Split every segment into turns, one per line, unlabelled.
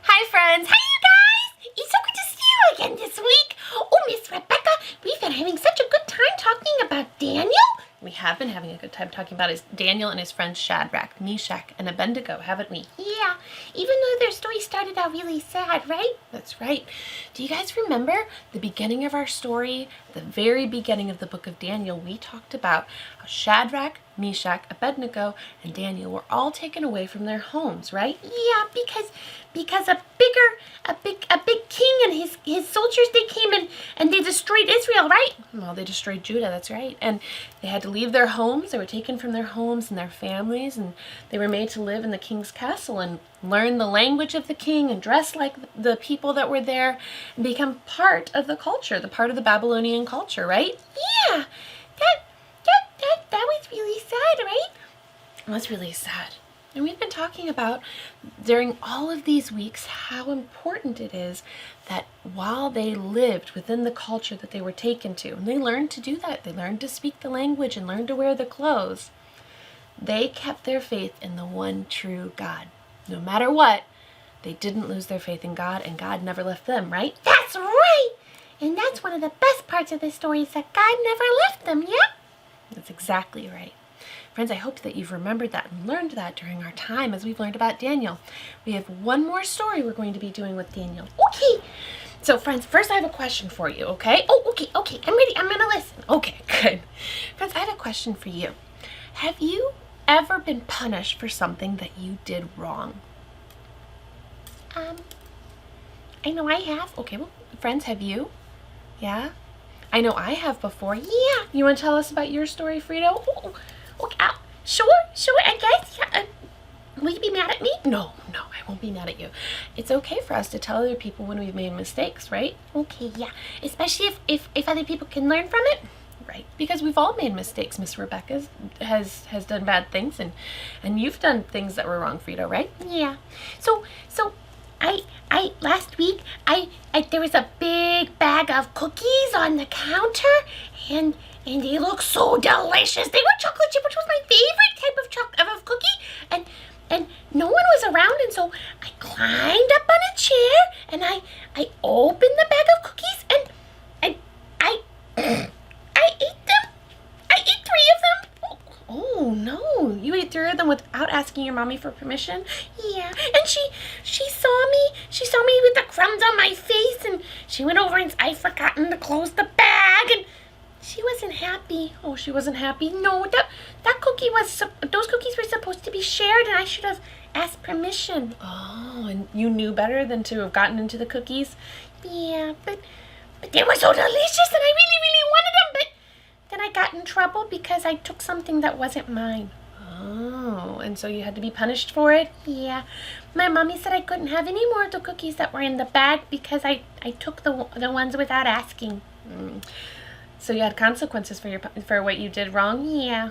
Hi friends, hi you guys! It's so good to see you again this week. Oh, Miss Rebecca, we've been having such a good time talking about Daniel. We have been having a good time talking about Daniel and his friends Shadrach, Meshach, and Abednego, haven't we? Yeah, even though their story started out really sad, right? That's right. Do you guys remember the beginning of our story? The very beginning of the book of Daniel, we talked about how Shadrach, Meshach, Abednego, and Daniel were all taken away from their homes, right? Yeah, because a big king and his soldiers, they came and they destroyed Israel, right? Well, they destroyed Judah, that's right. And they had to leave their homes. They were taken from their homes and their families, and they were made to live in the king's castle and learn the language of the king and dress like the people that were there and become part of the culture, the part of the Babylonian culture, right? Yeah, that was really sad, right? It was really sad. And we've been talking about during all of these weeks how important it is that while they lived within the culture that they were taken to, and they learned to do that, they learned to speak the language and learned to wear the clothes, they kept their faith in the one true God. No matter what, they didn't lose their faith in God, and God never left them, right? That's right! And that's one of the best parts of this story, is that God never left them, yeah? That's exactly right. Friends, I hope that you've remembered that and learned that during our time as we've learned about Daniel. We have one more story we're going to be doing with Daniel. Okay. So, friends, first I have a question for you, okay? Oh, okay. I'm ready. I'm going to listen. Okay, good. Friends, I have a question for you. Have you ever been punished for something that you did wrong? I know I have. Okay, well, friends, have you? Yeah? I know I have before. Yeah. You want to tell us about your story, Frido? Oh, okay. Sure, I guess. Yeah. Will you be mad at me? No, I won't be mad at you. It's okay for us to tell other people when we've made mistakes, right? Okay, yeah. Especially if other people can learn from it. Right. Because we've all made mistakes. Miss Rebecca has done bad things, and you've done things that were wrong, Frido, right? Yeah. So I last week there was a big bag of cookies on the counter, and they looked so delicious. They were chocolate chip, which was my favorite type of cookie, and no one was around, and so I climbed up on a chair and I opened the bag of cookies and I I ate them. I ate 3 of them. Oh no, you ate 3 of them without asking your mommy for permission? Yeah, and she saw me. She saw me with the crumbs on my face, and she went over and I forgotten to close the bag, and she wasn't happy. Oh, she wasn't happy? No, those cookies were supposed to be shared, and I should have asked permission. Oh, and you knew better than to have gotten into the cookies? Yeah, but they were so delicious, and I really wanted them, but then I got in trouble because I took something that wasn't mine. Oh, and so you had to be punished for it? Yeah. My mommy said I couldn't have any more of the cookies that were in the bag because I took the ones without asking. So you had consequences for what you did wrong? Yeah.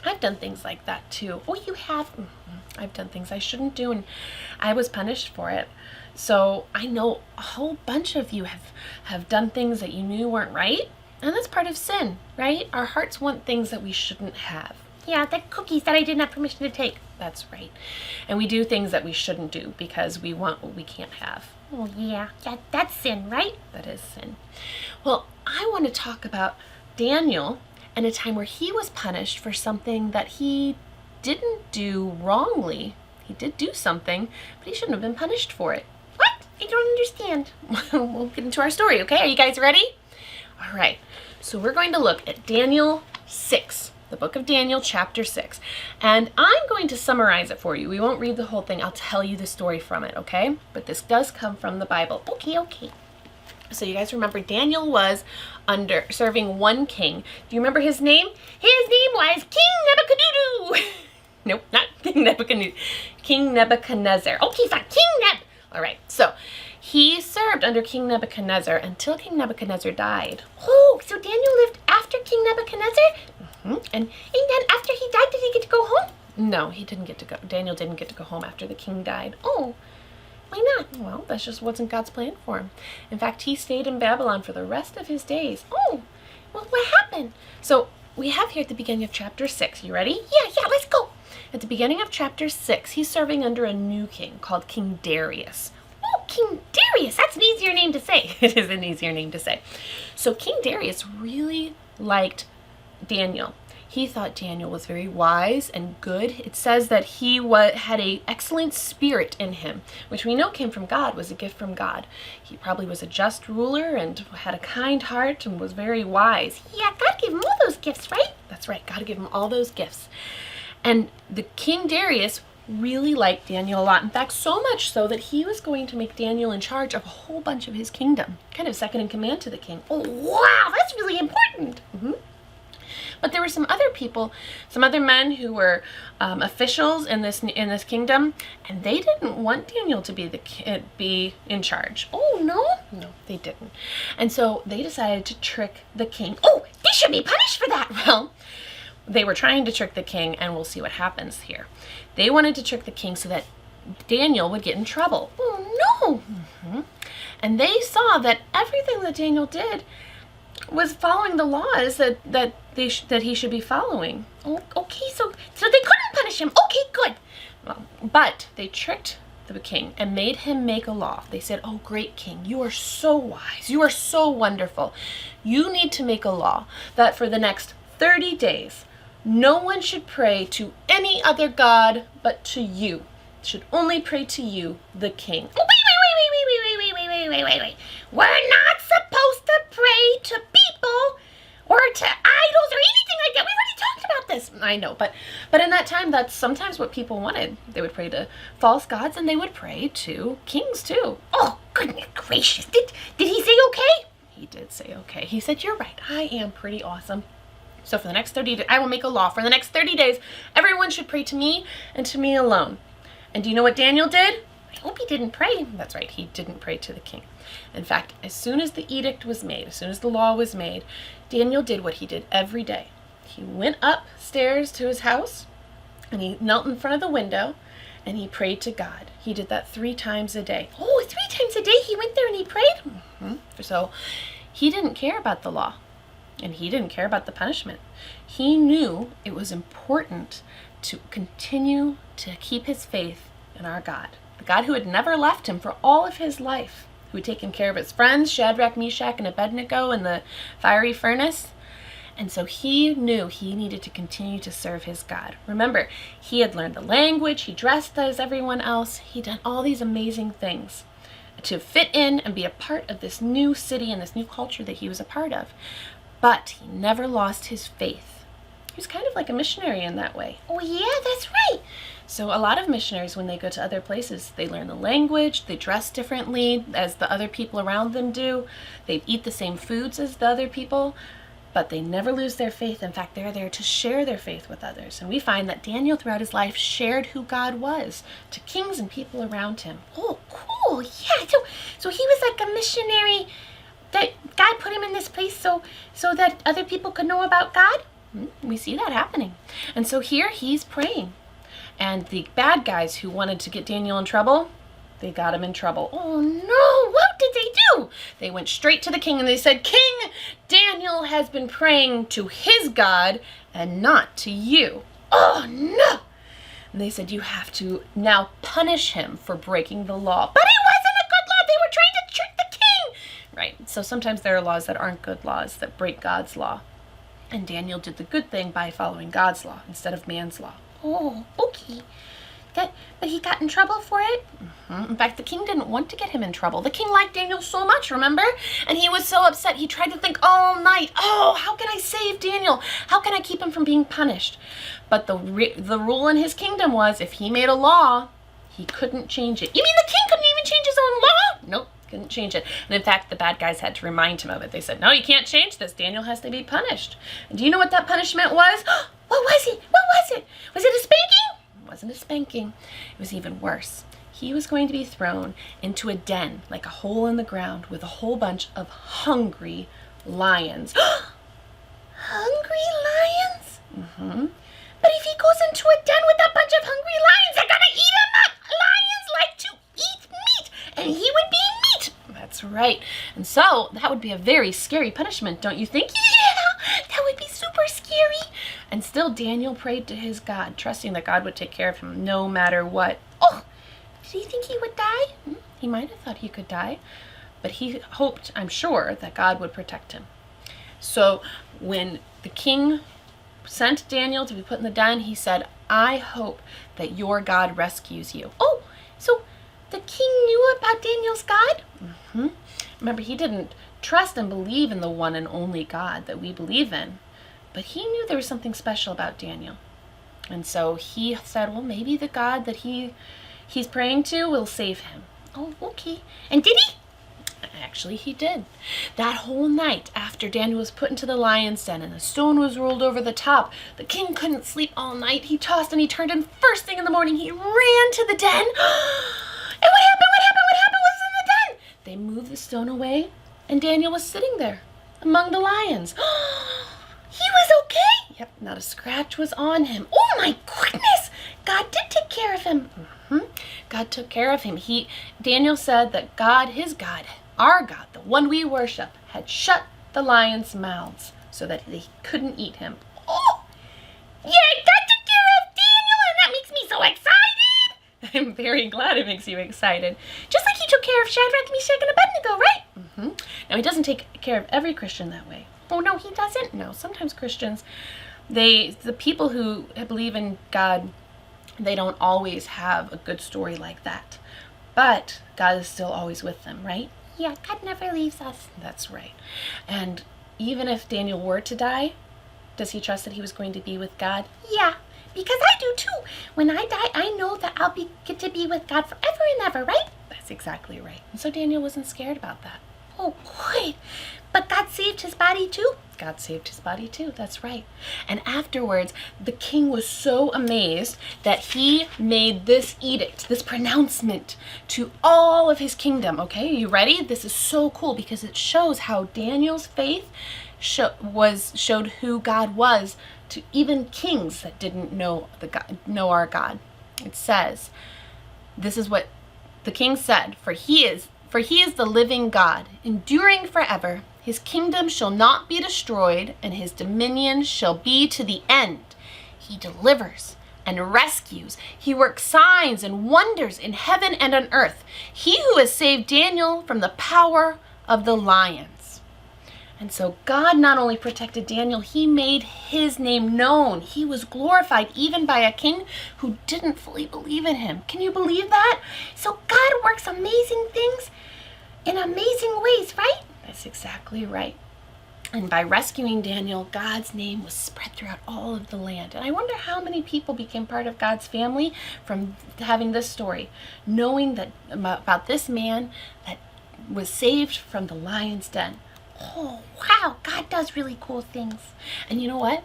I've done things like that too. Oh, you have? I've done things I shouldn't do, and I was punished for it. So I know a whole bunch of you have done things that you knew weren't right, and that's part of sin, right? Our hearts want things that we shouldn't have. Yeah, the cookies that I didn't have permission to take. That's right. And we do things that we shouldn't do because we want what we can't have. Oh, yeah. That's sin, right? That is sin. Well, I want to talk about Daniel and a time where he was punished for something that he didn't do wrongly. He did do something, but he shouldn't have been punished for it. What? I don't understand. We'll get into our story, okay? Are you guys ready? All right. So we're going to look at Daniel 6. The book of Daniel, chapter 6. And I'm going to summarize it for you. We won't read the whole thing. I'll tell you the story from it, okay? But this does come from the Bible. Okay. So you guys remember Daniel was serving one king. Do you remember his name? His name was King Nebuchadnezzar. Nope, not King Nebuchadnezzar. King Nebuchadnezzar. Okay, fine. King Neb. All right. So he served under King Nebuchadnezzar until King Nebuchadnezzar died. Oh, so Daniel lived after King Nebuchadnezzar? And then after he died, did he get to go home? No, he didn't get to go. Daniel didn't get to go home after the king died. Oh, why not? Well, that just wasn't God's plan for him. In fact, he stayed in Babylon for the rest of his days. Oh, well, what happened? So we have here at the beginning of chapter 6. You ready? Yeah, let's go. At the beginning of chapter 6, he's serving under a new king called King Darius. King Darius. That's an easier name to say. It is an easier name to say. So King Darius really liked Daniel. He thought Daniel was very wise and good. It says that he had an excellent spirit in him, which we know came from God, was a gift from God. He probably was a just ruler and had a kind heart and was very wise. Yeah, God gave him all those gifts, right? That's right, God gave him all those gifts. And the King Darius really liked Daniel a lot. In fact, so much so that he was going to make Daniel in charge of a whole bunch of his kingdom, kind of second in command to the king. Oh, wow, that's really important. But there were some other people, some other men who were officials in this kingdom, and they didn't want Daniel to be in charge. Oh, no, they didn't. And so they decided to trick the king. Oh, they should be punished for that. Well, they were trying to trick the king, and we'll see what happens here. They wanted to trick the king so that Daniel would get in trouble. Oh, no. And they saw that everything that Daniel did was following the laws that he should be following. Oh, okay, so they couldn't punish him. Okay, good. Well, but they tricked the king and made him make a law. They said, "Oh, great king, you are so wise. You are so wonderful. You need to make a law that for the next 30 days, no one should pray to any other god but to you. Should only pray to you, the king." Oh, wait. We're not supposed to pray to people or to idols or anything like that. We've already talked about this. I know, but in that time, that's sometimes what people wanted. They would pray to false gods, and they would pray to kings too. Oh, goodness gracious. Did he say okay? He did say okay. He said, "You're right. I am pretty awesome. So for the next 30 days, I will make a law. For the next 30 days, everyone should pray to me and to me alone." And do you know what Daniel did? I hope he didn't pray. That's right, he didn't pray to the king. In fact, as soon as the edict was made, as soon as the law was made, Daniel did what he did every day. He went upstairs to his house, and he knelt in front of the window, and he prayed to God. He did that 3 times a day. Oh, 3 times a day he went there and he prayed? So he didn't care about the law, and he didn't care about the punishment. He knew it was important to continue to keep his faith in our God, the God who had never left him for all of his life, who had taken care of his friends, Shadrach, Meshach, and Abednego in the fiery furnace. And so he knew he needed to continue to serve his God. Remember, he had learned the language, he dressed as everyone else, he'd done all these amazing things to fit in and be a part of this new city and this new culture that he was a part of. But he never lost his faith. He was kind of like a missionary in that way. Oh yeah, that's right. So a lot of missionaries, when they go to other places, they learn the language, they dress differently as the other people around them do, they eat the same foods as the other people, but they never lose their faith. In fact, they're there to share their faith with others. And we find that Daniel, throughout his life, shared who God was to kings and people around him. Oh, cool. Yeah, so he was like a missionary that God put him in this place so that other people could know about God. We see that happening. And so here he's praying. And the bad guys who wanted to get Daniel in trouble, they got him in trouble. Oh no, what did they do? They went straight to the king and they said, "King, Daniel has been praying to his God and not to you." Oh no. And they said, "You have to now punish him for breaking the law." But it wasn't a good law. They were trying to trick the king. Right. So sometimes there are laws that aren't good laws, that break God's law. And Daniel did the good thing by following God's law instead of man's law. Oh, okay. But he got in trouble for it? In fact, the king didn't want to get him in trouble. The king liked Daniel so much, remember? And he was so upset, he tried to think all night, "Oh, how can I save Daniel? How can I keep him from being punished?" But the rule in his kingdom was, if he made a law, he couldn't change it. You mean the king couldn't even change his own law? Nope. Couldn't change it. And in fact, the bad guys had to remind him of it. They said, "No, you can't change this. Daniel has to be punished." And do you know what that punishment was? What was it? What was it? Was it a spanking? It wasn't a spanking. It was even worse. He was going to be thrown into a den, like a hole in the ground, with a whole bunch of hungry lions. Hungry lions? But if he goes into a den with a bunch of hungry lions, they're gonna eat him up. Lions like to eat meat, and he would be meat. That's right. And so that would be a very scary punishment, don't you think? Yeah, that would be super scary. And still Daniel prayed to his God, trusting that God would take care of him no matter what. Oh, did he think he would die? He might have thought he could die, but he hoped, I'm sure, that God would protect him. So when the king sent Daniel to be put in the den, he said, I hope that your God rescues you. Oh, so the king knew about Daniel's God? Mm-hmm. Remember, he didn't trust and believe in the one and only God that we believe in, but he knew there was something special about Daniel. And so he said, well, maybe the God that he's praying to will save him. Oh, okay. And did he? Actually, he did. That whole night after Daniel was put into the lion's den and the stone was rolled over the top, the king couldn't sleep all night. He tossed and he turned, and first thing in the morning, he ran to the den. And what happened? What happened? What happened? What's in the den? They moved the stone away, and Daniel was sitting there among the lions. He was okay. Yep, not a scratch was on him. Oh my goodness! God did take care of him. God took care of him. Daniel said that God, his God, our God, the one we worship, had shut the lions' mouths so that they couldn't eat him. Oh, yeah, God took care of Daniel, and that makes me so excited. I'm very glad it makes you excited. Just like he took care of Shadrach, Meshach, and Abednego, right? Now, he doesn't take care of every Christian that way. Oh, no, he doesn't. No, sometimes Christians, the people who believe in God, they don't always have a good story like that. But God is still always with them, right? Yeah, God never leaves us. That's right. And even if Daniel were to die, does he trust that he was going to be with God? Yeah, because I do too. When I die, I know that I'll get to be with God forever and ever, right? That's exactly right. And so Daniel wasn't scared about that. Oh, good. But God saved his body too? God saved his body too, that's right. And afterwards, the king was so amazed that he made this edict, this pronouncement to all of his kingdom. Okay, are you ready? This is so cool because it shows how Daniel's faith showed who God was to even kings that didn't know our God. It says, this is what the king said, For he is the living God, enduring forever. His kingdom shall not be destroyed, and his dominion shall be to the end. He delivers and rescues. He works signs and wonders in heaven and on earth. He who has saved Daniel from the power of the lions. And so God not only protected Daniel, he made his name known. He was glorified even by a king who didn't fully believe in him. Can you believe that? So God works amazing things in amazing ways, right? That's exactly right. And by rescuing Daniel, God's name was spread throughout all of the land. And I wonder how many people became part of God's family from having this story, knowing that about this man that was saved from the lion's den. Oh, wow, God does really cool things. And you know what?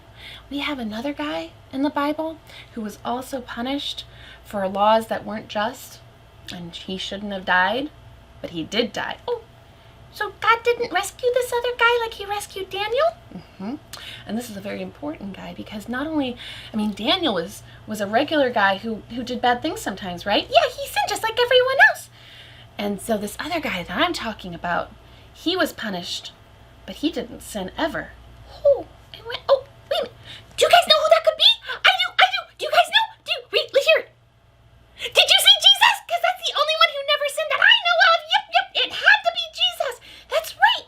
We have another guy in the Bible who was also punished for laws that weren't just, and he shouldn't have died, but he did die. Oh, so God didn't rescue this other guy like he rescued Daniel? And this is a very important guy because not only, Daniel was a regular guy who did bad things sometimes, right? Yeah, he sinned just like everyone else. And so this other guy that I'm talking about, he was punished, but he didn't sin ever. Oh, wait a minute. Do you guys know who that could be? I do. Do you guys know? Wait, let's hear it. Did you see Jesus? Because that's the only one who never sinned that I know of. Yep, it had to be Jesus. That's right.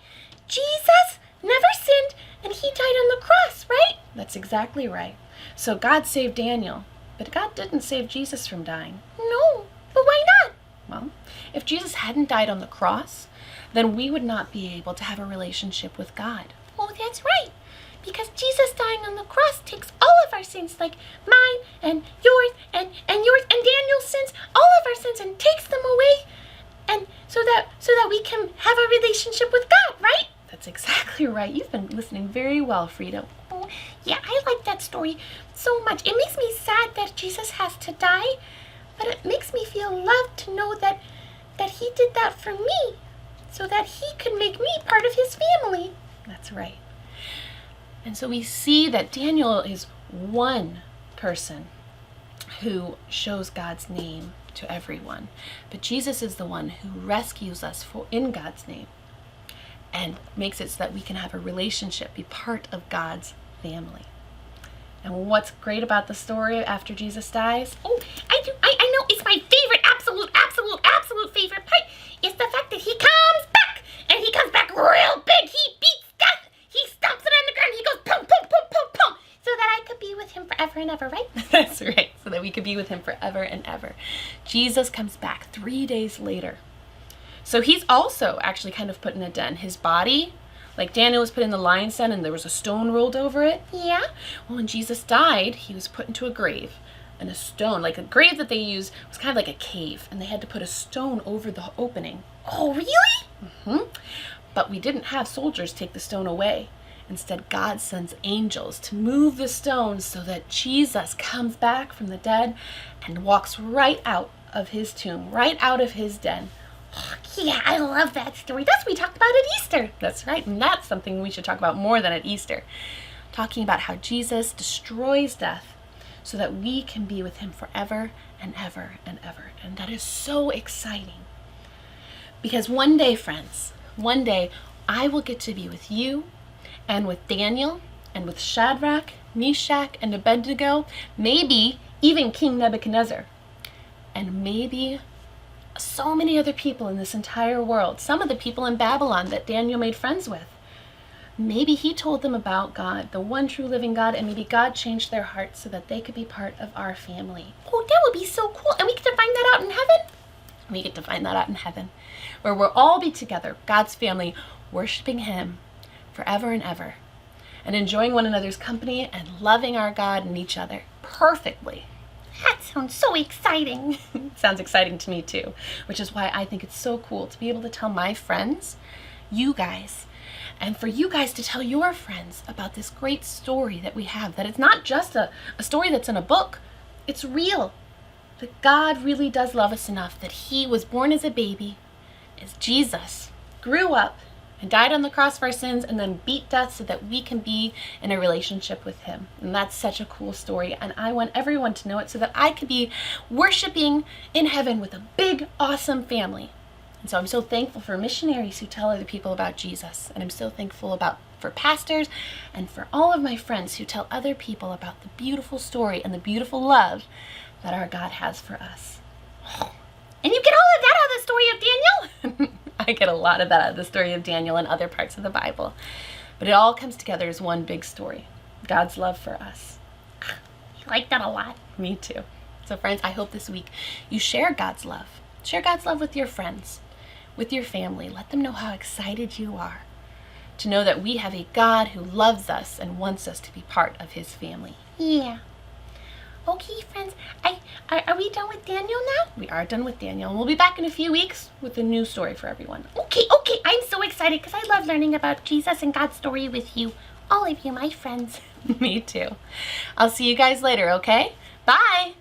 Jesus never sinned, and he died on the cross, right? That's exactly right. So God saved Daniel, but God didn't save Jesus from dying. No, but why not? Well, if Jesus hadn't died on the cross, then we would not be able to have a relationship with God. Oh, that's right. Because Jesus dying on the cross takes all of our sins, like mine and yours and yours and Daniel's sins, all of our sins, and takes them away, and so that we can have a relationship with God, right? That's exactly right. You've been listening very well, Frido. Oh, yeah, I like that story so much. It makes me sad that Jesus has to die, but it makes me feel loved to know that he did that for me, so that he could make me part of his family. That's right. And so we see that Daniel is one person who shows God's name to everyone. But Jesus is the one who rescues us in God's name and makes it so that we can have a relationship, be part of God's family. And what's great about the story after Jesus dies? Oh, I know, it's my favorite, absolute favorite part. could be with him forever and ever. Jesus comes back 3 days later. So he's also actually kind of put in a den. His body, like Daniel was put in the lion's den and there was a stone rolled over it. Yeah. Well, when Jesus died, he was put into a grave. And a stone, like a grave that they used, was kind of like a cave. And they had to put a stone over the opening. Oh, really? Mm-hmm. But we didn't have soldiers take the stone away. Instead, God sends angels to move the stone so that Jesus comes back from the dead and walks right out of his tomb, right out of his den. Oh, yeah, I love that story. That's what we talked about at Easter. That's right, and that's something we should talk about more than at Easter. Talking about how Jesus destroys death so that we can be with him forever and ever and ever. And that is so exciting. Because one day, friends, one day I will get to be with you and with Daniel and with Shadrach, Meshach, and Abednego, maybe even King Nebuchadnezzar, and maybe so many other people in this entire world, some of the people in Babylon that Daniel made friends with. Maybe he told them about God, the one true living God, and maybe God changed their hearts so that they could be part of our family. Oh, that would be so cool. And we get to find that out in heaven? We get to find that out in heaven, where we'll all be together, God's family, worshiping him forever and ever, and enjoying one another's company and loving our God and each other perfectly. That sounds so exciting. It sounds exciting to me too, which is why I think it's so cool to be able to tell my friends, you guys, and for you guys to tell your friends about this great story that we have, that it's not just a story that's in a book, it's real. That God really does love us enough that he was born as a baby, as Jesus grew up and died on the cross for our sins and then beat death so that we can be in a relationship with him. And that's such a cool story. And I want everyone to know it so that I could be worshiping in heaven with a big, awesome family. And so I'm so thankful for missionaries who tell other people about Jesus. And I'm so thankful for pastors and for all of my friends who tell other people about the beautiful story and the beautiful love that our God has for us. And you get all of that out of the story of Daniel? I get a lot of that out of the story of Daniel and other parts of the Bible. But it all comes together as one big story. God's love for us. I like that a lot. Me too. So friends, I hope this week you share God's love. Share God's love with your friends, with your family. Let them know how excited you are to know that we have a God who loves us and wants us to be part of his family. Yeah. Okay, friends, are we done with Daniel now? We are done with Daniel, and we'll be back in a few weeks with a new story for everyone. Okay, I'm so excited because I love learning about Jesus and God's story with you. All of you, my friends. Me too. I'll see you guys later, okay? Bye!